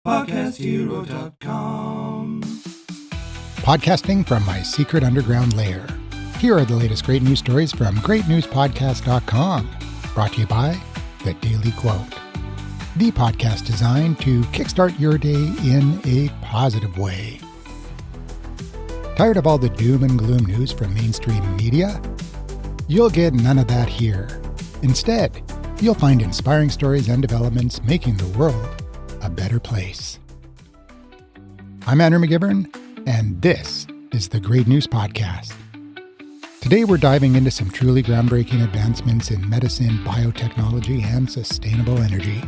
PodcastHero.com. Podcasting from my secret underground lair. Here are the latest great news stories from greatnewspodcast.com. Brought to you by The Daily Quote, the podcast designed to kickstart your day in a positive way. Tired of all the doom and gloom news from mainstream media? You'll get none of that here. Instead, you'll find inspiring stories and developments making the world a better place. I'm Andrew McGivern, and this is the Great News Podcast. Today we're diving into some truly groundbreaking advancements in medicine, biotechnology, and sustainable energy.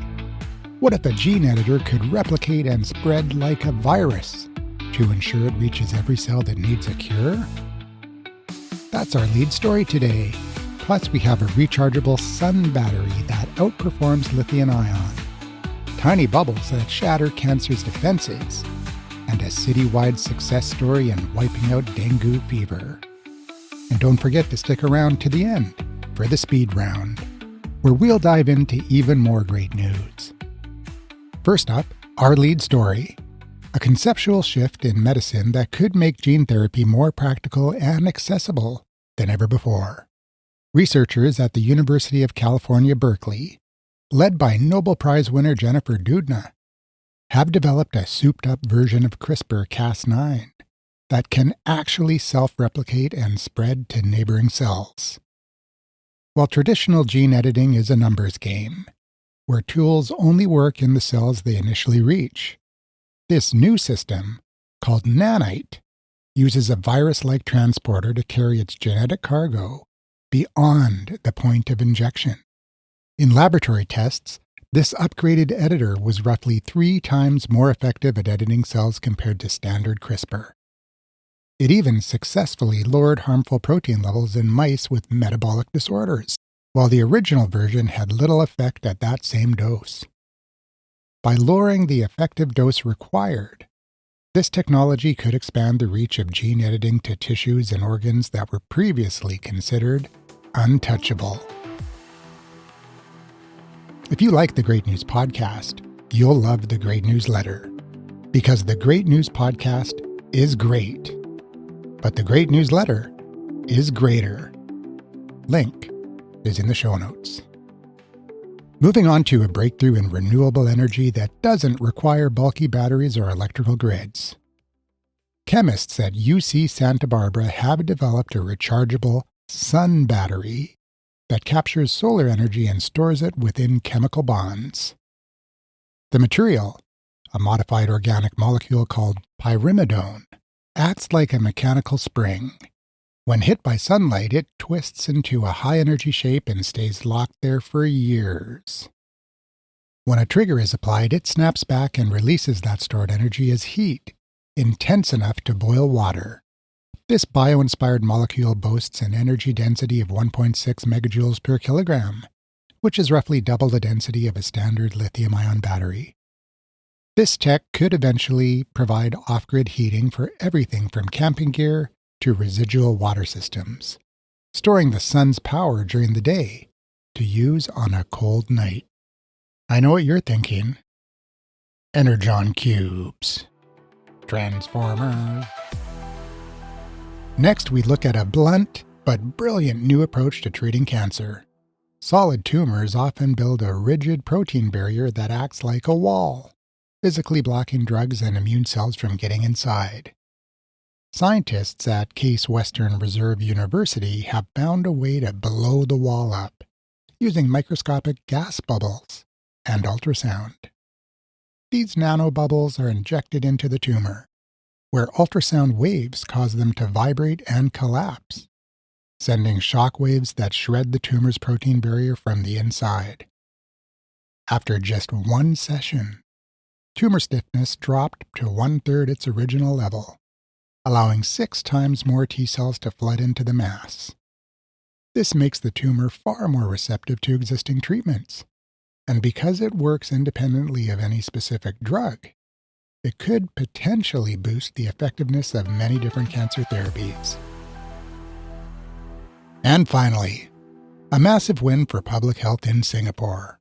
What if a gene editor could replicate and spread like a virus to ensure it reaches every cell that needs a cure? That's our lead story today. Plus, we have a rechargeable sun battery that outperforms lithium-ion, tiny bubbles that shatter cancer's defenses, and a citywide success story in wiping out dengue fever. And don't forget to stick around to the end for the speed round, where we'll dive into even more great news. First up, our lead story, a conceptual shift in medicine that could make gene therapy more practical and accessible than ever before. Researchers at the University of California, Berkeley, led by Nobel Prize winner Jennifer Doudna, have developed a souped-up version of CRISPR-Cas9 that can actually self-replicate and spread to neighboring cells. While traditional gene editing is a numbers game, where tools only work in the cells they initially reach, this new system, called Nanite, uses a virus-like transporter to carry its genetic cargo beyond the point of injection. In laboratory tests, this upgraded editor was roughly 3 times more effective at editing cells compared to standard CRISPR. It even successfully lowered harmful protein levels in mice with metabolic disorders, while the original version had little effect at that same dose. By lowering the effective dose required, this technology could expand the reach of gene editing to tissues and organs that were previously considered untouchable. If you like the Great News Podcast, you'll love the Great Newsletter, because the Great News Podcast is great, but the Great Newsletter is greater. Link is in the show notes. Moving on to a breakthrough in renewable energy that doesn't require bulky batteries or electrical grids. Chemists at UC Santa Barbara have developed a rechargeable sun battery that captures solar energy and stores it within chemical bonds. The material, a modified organic molecule called pyrimidone, acts like a mechanical spring. When hit by sunlight, it twists into a high-energy shape and stays locked there for years. When a trigger is applied, it snaps back and releases that stored energy as heat, intense enough to boil water. This bio-inspired molecule boasts an energy density of 1.6 megajoules per kilogram, which is roughly double the density of a standard lithium-ion battery. This tech could eventually provide off-grid heating for everything from camping gear to residual water systems, storing the sun's power during the day to use on a cold night. I know what you're thinking. Energon cubes. Transformers. Next, we look at a blunt but brilliant new approach to treating cancer. Solid tumors often build a rigid protein barrier that acts like a wall, physically blocking drugs and immune cells from getting inside. Scientists at Case Western Reserve University have found a way to blow the wall up, using microscopic gas bubbles and ultrasound. These nanobubbles are injected into the tumor, where ultrasound waves cause them to vibrate and collapse, sending shock waves that shred the tumor's protein barrier from the inside. After just one session, tumor stiffness dropped to 1/3 its original level, allowing 6 times more T cells to flood into the mass. This makes the tumor far more receptive to existing treatments, and because it works independently of any specific drug, it could potentially boost the effectiveness of many different cancer therapies. And finally, a massive win for public health in Singapore.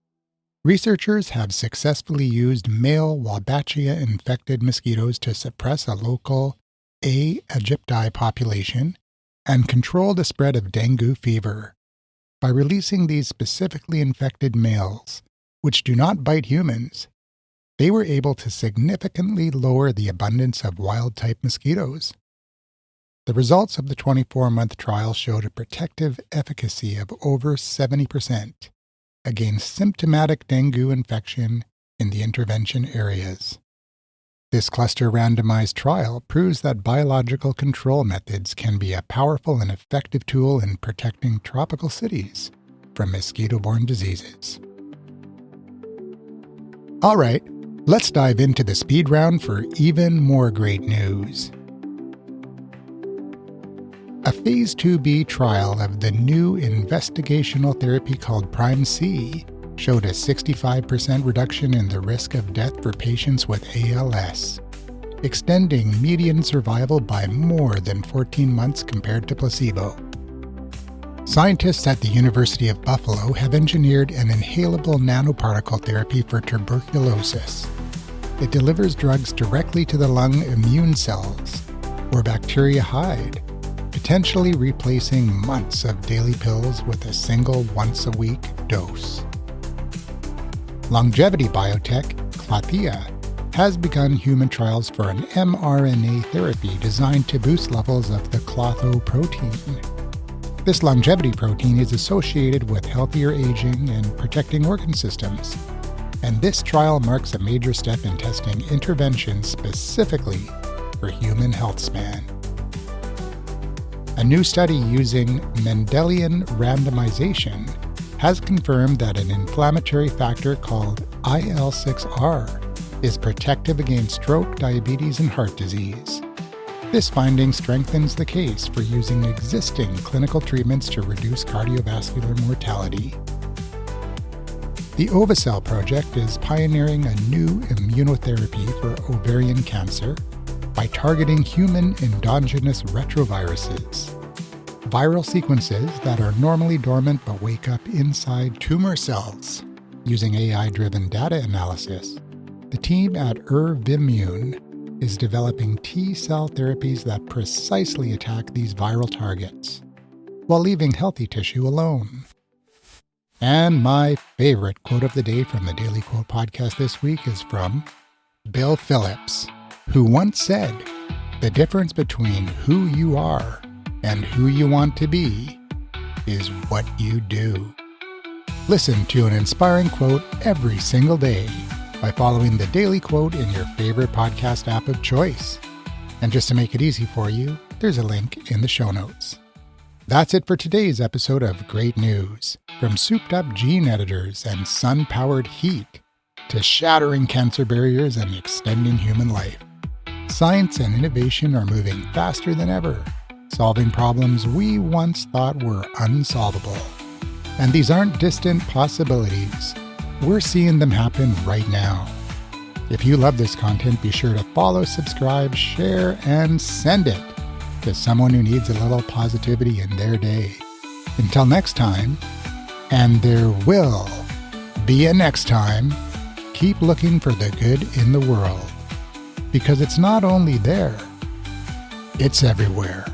Researchers have successfully used male Wolbachia-infected mosquitoes to suppress a local A. aegypti population and control the spread of dengue fever. By releasing these specifically infected males, which do not bite humans, they were able to significantly lower the abundance of wild-type mosquitoes. The results of the 24-month trial showed a protective efficacy of over 70% against symptomatic dengue infection in the intervention areas. This cluster randomized trial proves that biological control methods can be a powerful and effective tool in protecting tropical cities from mosquito-borne diseases. All right, let's dive into the speed round for even more great news. A Phase 2b trial of the new investigational therapy called Prime-C showed a 65% reduction in the risk of death for patients with ALS, extending median survival by more than 14 months compared to placebo. Scientists at the University of Buffalo have engineered an inhalable nanoparticle therapy for tuberculosis. It delivers drugs directly to the lung immune cells, where bacteria hide, potentially replacing months of daily pills with a single once-a-week dose. Longevity biotech, Clathia, has begun human trials for an mRNA therapy designed to boost levels of the clotho protein. This longevity protein is associated with healthier aging and protecting organ systems, and this trial marks a major step in testing interventions specifically for human health span. A new study using Mendelian randomization has confirmed that an inflammatory factor called IL-6R is protective against stroke, diabetes, and heart disease. This finding strengthens the case for using existing clinical treatments to reduce cardiovascular mortality. The Ovacell project is pioneering a new immunotherapy for ovarian cancer by targeting human endogenous retroviruses, viral sequences that are normally dormant but wake up inside tumor cells. Using AI-driven data analysis, the team at Vimune is developing T-cell therapies that precisely attack these viral targets, while leaving healthy tissue alone. And my favorite quote of the day from the Daily Quote podcast this week is from Bill Phillips, who once said, "The difference between who you are and who you want to be is what you do." Listen to an inspiring quote every single day by following the Daily Quote in your favorite podcast app of choice. And just to make it easy for you, there's a link in the show notes. That's it for today's episode of Great News. From souped-up gene editors and sun-powered heat to shattering cancer barriers and extending human life, science and innovation are moving faster than ever, solving problems we once thought were unsolvable. And these aren't distant possibilities. We're seeing them happen right now. If you love this content, be sure to follow, subscribe, share, and send it to someone who needs a little positivity in their day. Until next time, and there will be a next time, keep looking for the good in the world. Because it's not only there, it's everywhere.